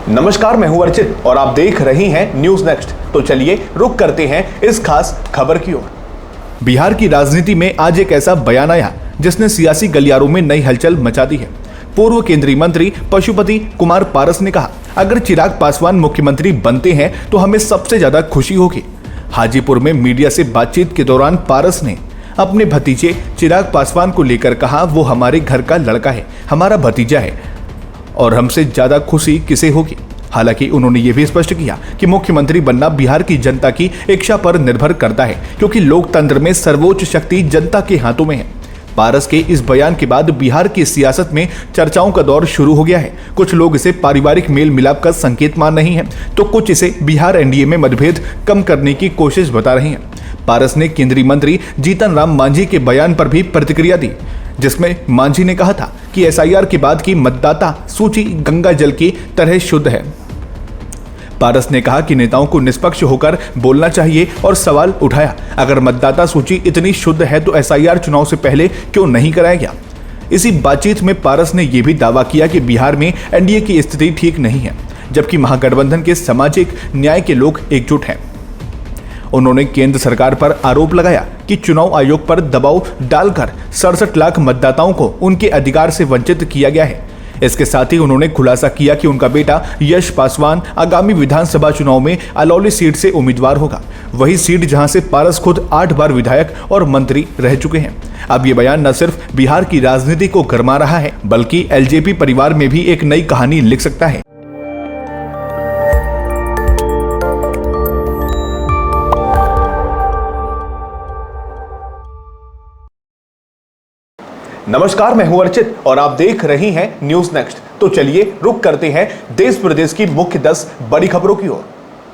नमस्कार, मैं हूं अर्चित और आप देख रहे हैं न्यूज नेक्स्ट। तो चलिए रुक करते हैं इस खास खबर की ओर। बिहार की राजनीति में आज एक ऐसा बयान आया जिसने सियासी गलियारों में नई हलचल मचा दी है। पूर्व केंद्रीय मंत्री पशुपति कुमार पारस ने कहा, अगर चिराग पासवान मुख्यमंत्री बनते हैं तो हमें सबसे ज्यादा खुशी होगी। हाजीपुर में मीडिया से बातचीत के दौरान पारस ने अपने भतीजे चिराग पासवान को लेकर कहा, वो हमारे घर का लड़का है, हमारा भतीजा है और हमसे ज्यादा खुशी किसे होगी। हालांकि उन्होंने ये भी स्पष्ट किया कि मुख्यमंत्री बनना बिहार की जनता की इच्छा पर निर्भर करता है, क्योंकि लोकतंत्र में सर्वोच्च शक्ति जनता के हाथों में है। पारस के इस बयान के बाद बिहार की सियासत में चर्चाओं का दौर शुरू हो गया है। कुछ लोग इसे पारिवारिक मेल मिलाप का संकेत मान रहे हैं, तो कुछ इसे बिहार एनडीए में मतभेद कम करने की कोशिश बता रहे हैं। पारस ने केंद्रीय मंत्री जीतन राम मांझी के बयान पर भी प्रतिक्रिया दी, जिसमें मांझी ने कहा था कि एसआईआर के बाद की मतदाता सूची गंगा जल की तरह शुद्ध है। पारस ने कहा कि नेताओं को निष्पक्ष होकर बोलना चाहिए और सवाल उठाया, अगर मतदाता सूची इतनी शुद्ध है तो एसआईआर चुनाव से पहले क्यों नहीं कराया गया। इसी बातचीत में पारस ने यह भी दावा किया कि बिहार में एनडीए की स्थिति ठीक नहीं है, जबकि महागठबंधन के सामाजिक न्याय के लोग एकजुट हैं। उन्होंने केंद्र सरकार पर आरोप लगाया कि चुनाव आयोग पर दबाव डालकर 67 लाख मतदाताओं को उनके अधिकार से वंचित किया गया है। इसके साथ ही उन्होंने खुलासा किया कि उनका बेटा यश पासवान आगामी विधानसभा चुनाव में अलौली सीट से उम्मीदवार होगा, वही सीट जहां से पारस खुद 8 बार विधायक और मंत्री रह चुके हैं। अब ये बयान न सिर्फ बिहार की राजनीति को गरमा रहा है, बल्कि एलजेपी परिवार में भी एक नई कहानी लिख सकता है। नमस्कार, मैं हूं अर्चित और आप देख रहे हैं न्यूज नेक्स्ट। तो चलिए रुक करते हैं देश प्रदेश की मुख्य 10 बड़ी खबरों की ओर।